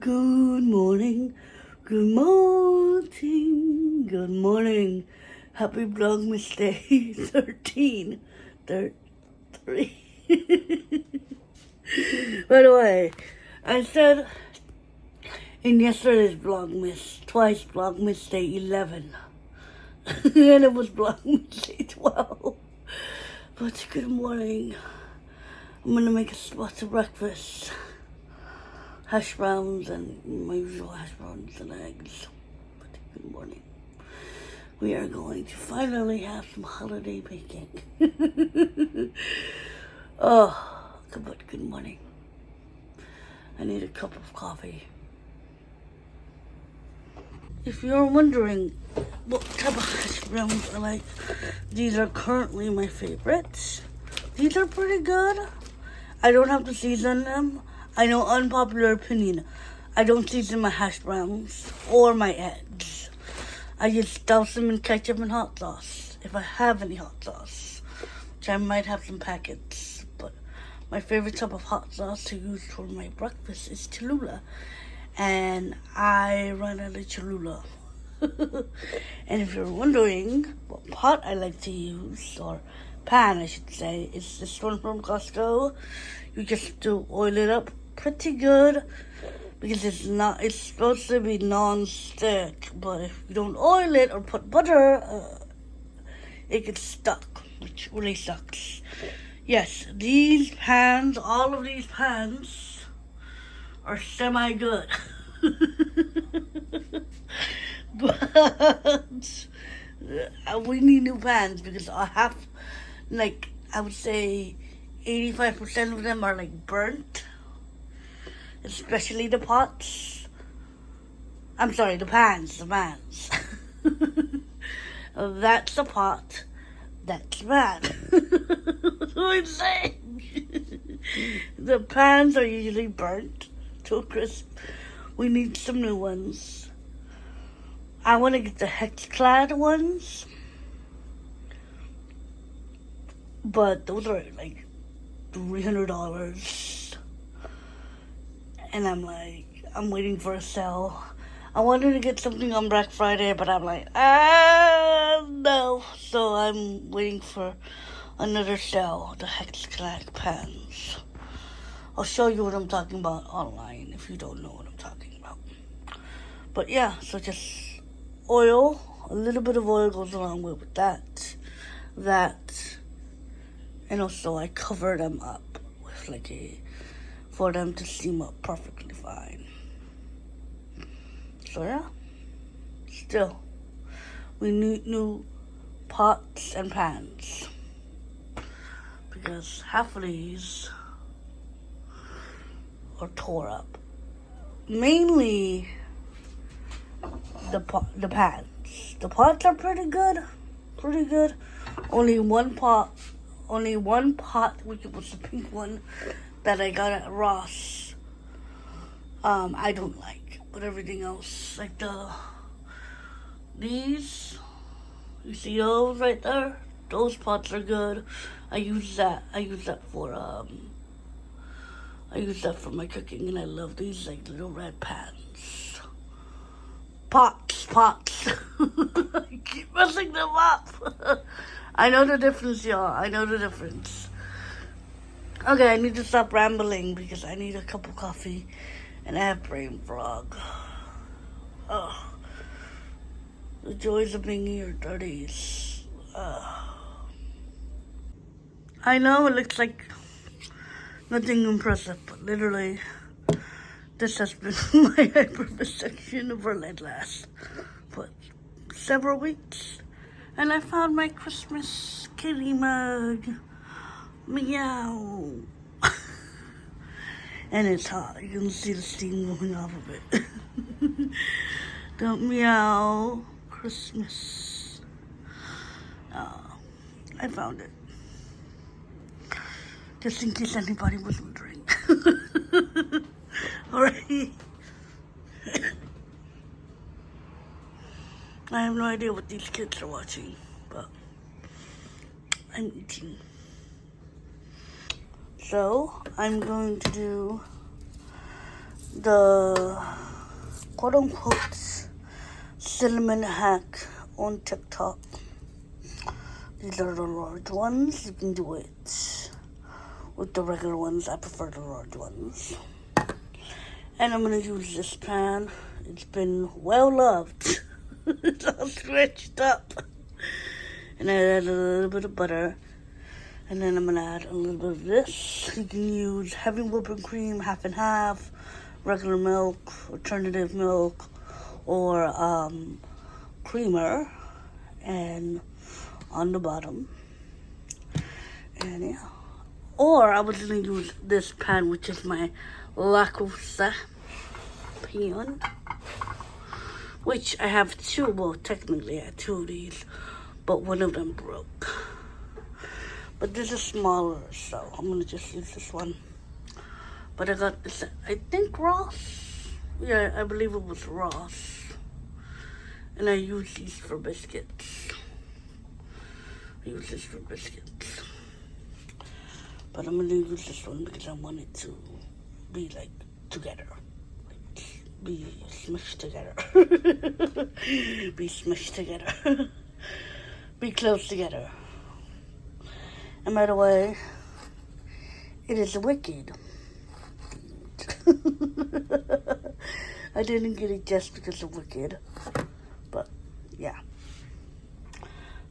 Good morning, good morning, good morning. Happy Vlogmas Day 13. 3. By the way, I said in yesterday's Vlogmas, twice Vlogmas Day 11. And it was Vlogmas Day 12. But good morning. I'm gonna make a spot of breakfast. Hash browns and my usual hash browns and eggs. But good morning. We are going to finally have some holiday baking. Oh, good morning. I need a cup of coffee. If you're wondering what type of hash browns I like, these are currently my favorites. These are pretty good. I don't have to season them. I know, unpopular opinion, I don't season my hash browns or my eggs. I just douse them in ketchup and hot sauce, if I have any hot sauce, which I might have some packets. But my favorite type of hot sauce to use for my breakfast is Cholula, and I run out of Cholula. And if you're wondering what pot I like to use, or pan I should say, it's this one from Costco. You just have to oil it up pretty good because it's supposed to be non-stick, but if you don't oil it or put butter, it gets stuck, which really sucks. Yes, these pans, all of these pans are semi-good. But we need new pans because I would say 85% of them are burnt, especially the pots. I'm sorry, the pans. That's the pot, that's the pan. What am I saying? The pans are usually burnt to a crisp. We need some new ones. I want to get the hex-clad ones, but those are $300. And I'm waiting for a sale. I wanted to get something on Black Friday, but I'm no. So I'm waiting for another sale, the hex-clad pans. I'll show you what I'm talking about online if you don't know what I'm talking about. But yeah, so just oil, a little bit of oil goes along with that, and also I cover them up with for them to steam up perfectly fine. So yeah, still, we need new pots and pans because half of these are tore up. Mainly the pans. The pots are pretty good. Only one pot, which was the pink one that I got at Ross, I don't like. But everything else, these, you see those right there? Those pots are good. I use that for my cooking, and I love these little red pans. Pots. I keep messing them up. I know the difference, y'all. I know the difference. Okay, I need to stop rambling because I need a cup of coffee and I have brain fog. Oh, the joys of being in your 30s. I know it looks like nothing impressive, but literally, this has been my hyperfixation for last several weeks. And I found my Christmas kitty mug. Meow. And it's hot. You can see the steam going off of it. The meow Christmas. I found it. Just in case anybody was wondering. Alright. I have no idea what these kids are watching, but I'm eating. So, I'm going to do the quote-unquote cinnamon hack on TikTok. These are the large ones. You can do it with the regular ones. I prefer the large ones. And I'm going to use this pan. It's been well loved. It's all stretched up. And I add a little bit of butter. And then I'm going to add a little bit of this. You can use heavy whipping cream, half and half, regular milk, alternative milk, or creamer. And on the bottom. And yeah. Or I was going to use this pan, which is my Lacrosse pan. Which I have two, well, technically I have two of these, but one of them broke. But this is smaller, so I'm going to just use this one. But I got this, I think Ross. Yeah, I believe it was Ross. And I use these for biscuits. I use this for biscuits. But I'm going to use this one because I want it to be like together. Like, be smushed together. Be smushed together. Be close together. And by the way, it is wicked. I didn't get it just because of Wicked. But, yeah.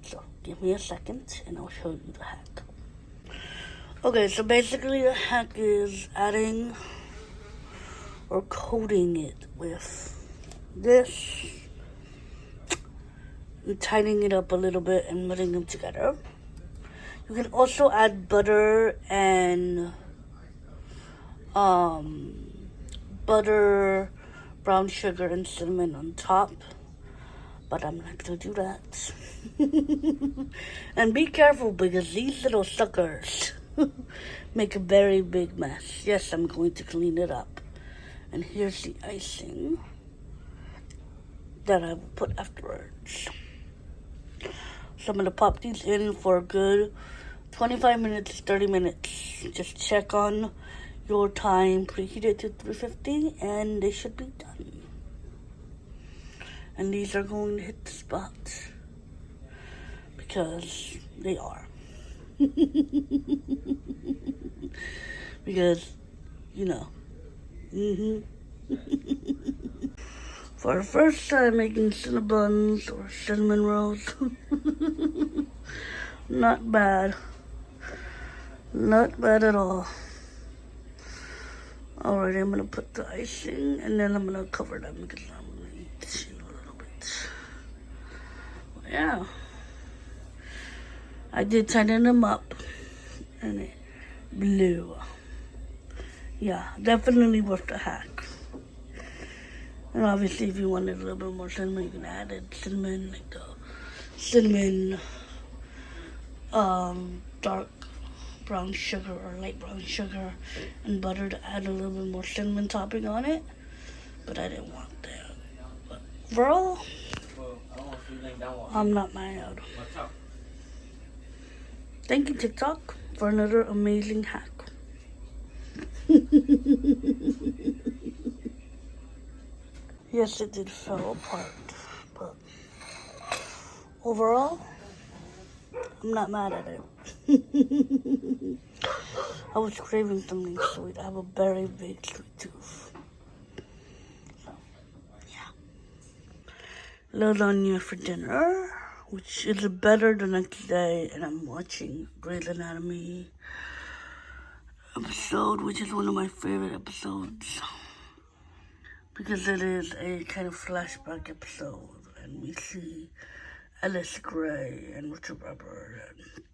So, give me a second and I'll show you the hack. Okay, so basically the hack is adding or coating it with this and tightening it up a little bit and putting them together. You can also add butter and brown sugar, and cinnamon on top. But I'm not going to do that. And be careful because these little suckers make a very big mess. Yes, I'm going to clean it up. And here's the icing that I will put afterwards. So I'm going to pop these in for a good 25 minutes, 30 minutes. Just check on your time, preheat it to 350, and they should be done. And these are going to hit the spot because they are. Because, you know. For the first time making cinnabuns or cinnamon rolls. Not bad. Not bad at all. Alright, I'm going to put the icing and then I'm going to cover them because I'm going to eat a little bit. Well, yeah. I did tighten them up and it blew. Yeah, definitely worth the hack. And obviously if you wanted a little bit more cinnamon, you can add it. Cinnamon, like the cinnamon, dark brown sugar or light brown sugar and butter to add a little bit more cinnamon topping on it, but I didn't want that. But overall, I'm not mad. Thank you, TikTok, for another amazing hack. Yes, it did fall apart, but overall, I'm not mad at it. I was craving something sweet. I have a very big sweet tooth. So, yeah. Lasagna for dinner, which is better the next day, and I'm watching Grey's Anatomy episode, which is one of my favorite episodes. Because it is a kind of flashback episode, and we see Alice Gray and Richard Webber and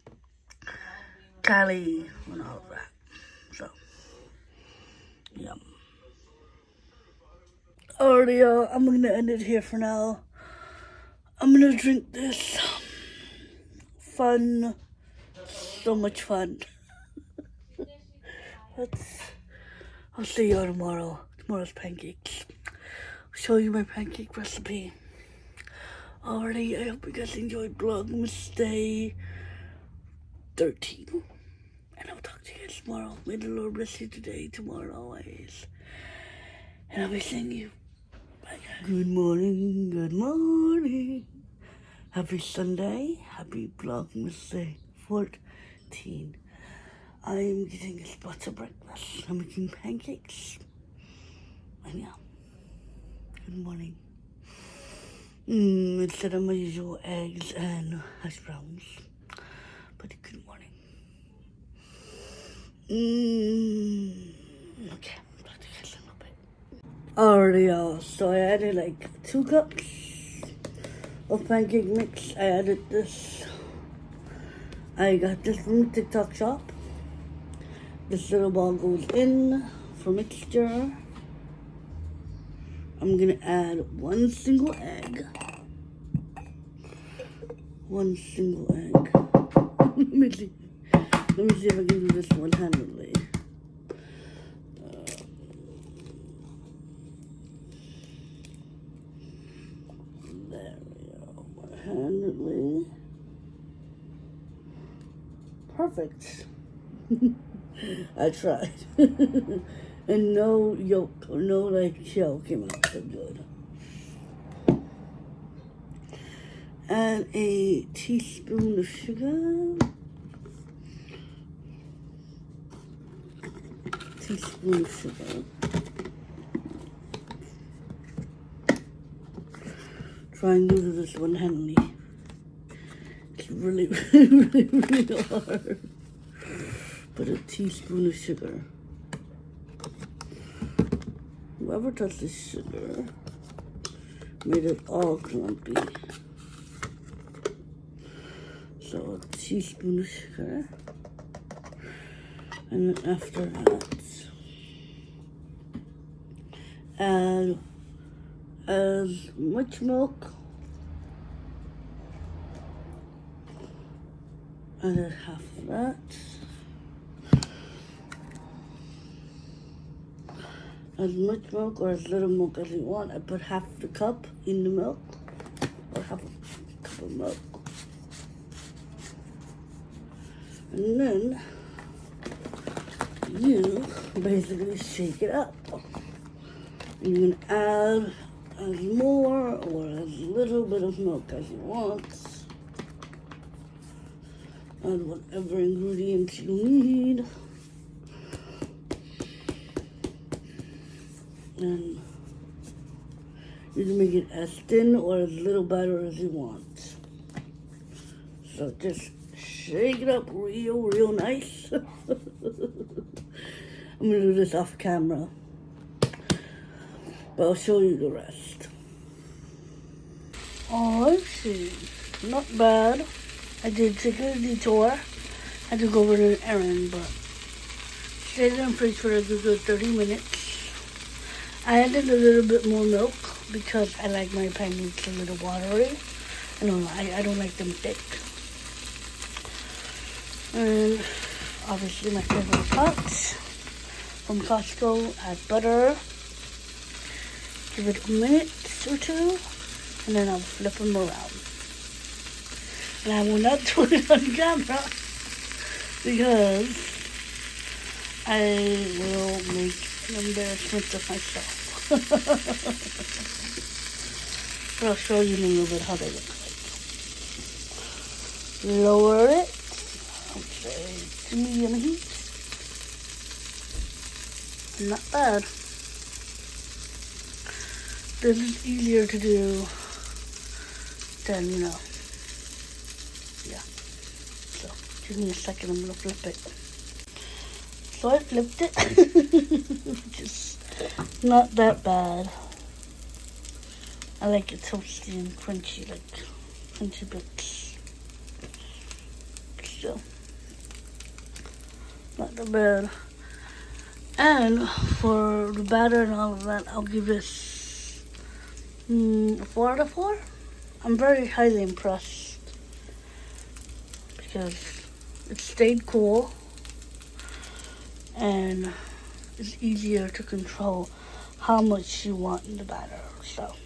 Callie and all of that. So, yum. Alrighty, I'm gonna end it here for now. I'm gonna drink this. Fun. So much fun. I'll see y'all tomorrow. Tomorrow's pancakes. I'll show you my pancake recipe. Alrighty, I hope you guys enjoyed vlogmas day 13. And I'll talk to you guys tomorrow. May the Lord bless you today, tomorrow, always. And I'll be saying you, good morning, good morning. Happy Sunday, happy vlogmas day 14. I am getting a spot of breakfast. I'm making pancakes. And yeah, good morning. Instead of my usual eggs and hash browns. But good morning. Okay, about to get a little bit. Alrighty, y'all. So I added like 2 cups of pancake mix. I added this. I got this from the TikTok shop. This little ball goes in for mixture. I'm gonna add 1 single egg. 1 single egg. Let me see if I can do this one-handedly. There we go. One-handedly. Perfect. I tried. And no yolk, or no like shell came out so good. Add a teaspoon of sugar. Teaspoon of sugar. Try and do this one-handedly. It's really, really hard. Put a teaspoon of sugar. Whoever touched the sugar made it all clumpy. So a teaspoon of sugar. And then after that, add as much milk. Add half of that. As much milk or as little milk as you want. I put half the cup in the milk, or half a cup of milk. And then you basically shake it up. And you can add as more or as little bit of milk as you want. Add whatever ingredients you need. And you can make it as thin or as little batter as you want. So just shake it up real nice. I'm gonna do this off camera, but I'll show you the rest. Oh, let's see. Not bad. I did take a detour. I had to go over an errand, but stayed in the fridge for a good 30 minutes. I added a little bit more milk because I like my pancakes a little watery. I don't like them thick. And obviously my favorite pots from Costco, add butter. Give it a minute or 2, and then I'll flip them around. And I will not do it on camera because I will make an embarrassment of myself. But I'll show you in a little bit how they look like. Lower it. Okay, to medium heat. Not bad. This is easier to do than, yeah. So, give me a second, I'm gonna flip it. So I flipped it, which is not that bad. I like it toasty and crunchy, like crunchy bits. So, not that bad. And for the batter and all of that, I'll give this a 4 out of 4. I'm very highly impressed because it stayed cool and it's easier to control how much you want in the batter. So,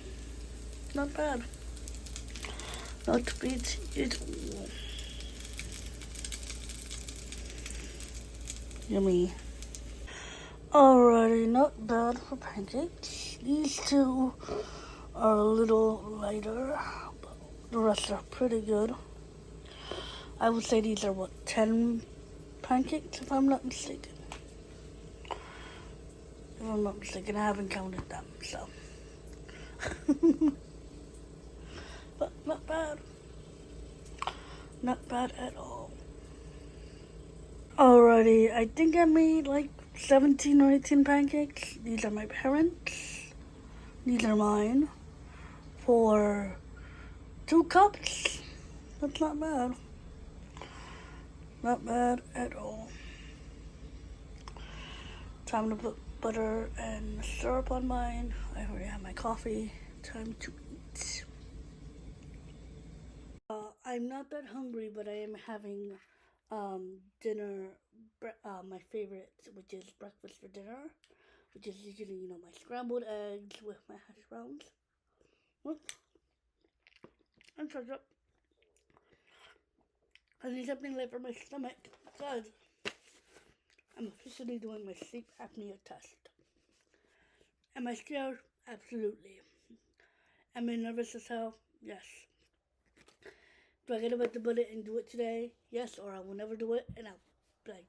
not bad. Not bad at all. Yummy. Alrighty, not bad for pancakes. These two are a little lighter, but the rest are pretty good. I would say these are, what, 10 pancakes if I'm not mistaken. If I'm not mistaken, I haven't counted them, so. But not bad. Not bad at all. Alrighty, I think I made like 17 or 18 pancakes. These are my parents. These are mine. For 2 cups. That's not bad. Not bad at all. Time to put butter and syrup on mine. I already have my coffee. Time to eat. I'm not that hungry, but I am having dinner, my favorite, which is breakfast for dinner, which is usually, my scrambled eggs with my hash browns. And ketchup. I need something light for my stomach because I'm officially doing my sleep apnea test. Am I scared? Absolutely. Am I nervous as hell? Yes. Do I get about to put it and do it today? Yes, or I will never do it, and I'll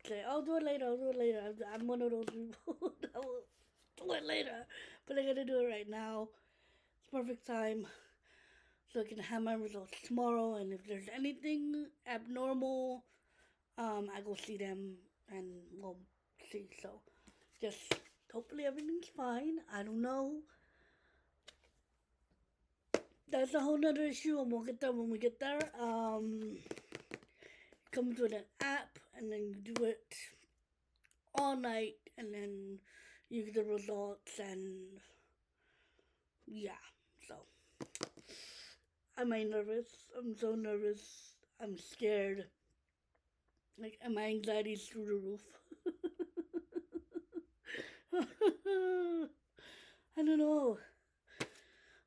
say, I'll do it later, I'll do it later. I'm one of those people that will do it later, but I gotta do it right now. It's perfect time, so I can have my results tomorrow, and if there's anything abnormal, I go see them, and we'll see. So, just hopefully everything's fine. I don't know. That's a whole nother issue, and we'll get there when we get there. Comes with an app, and then you do it all night, and then you get the results, and yeah. So, am I nervous? I'm so nervous. I'm scared. Like, my anxiety's through the roof. I don't know.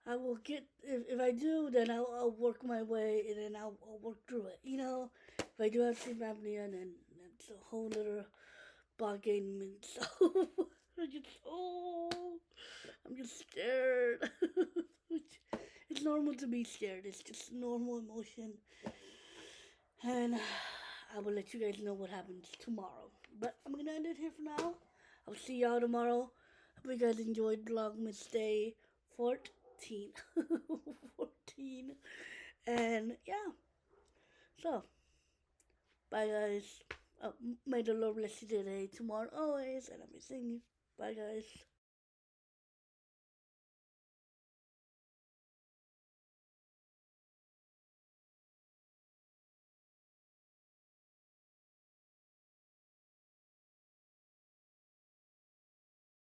I will get, if I do, then I'll work my way, and then I'll work through it. If I do have sleep apnea, then that's a whole other ball game. And so, I'm just scared. It's normal to be scared. It's just normal emotion. And I will let you guys know what happens tomorrow. But I'm going to end it here for now. I'll see y'all tomorrow. Hope you guys enjoyed Vlogmas Day 14. 14. And yeah. So, bye guys. May the Lord bless you today, tomorrow, always. And I'm missing you. Bye guys.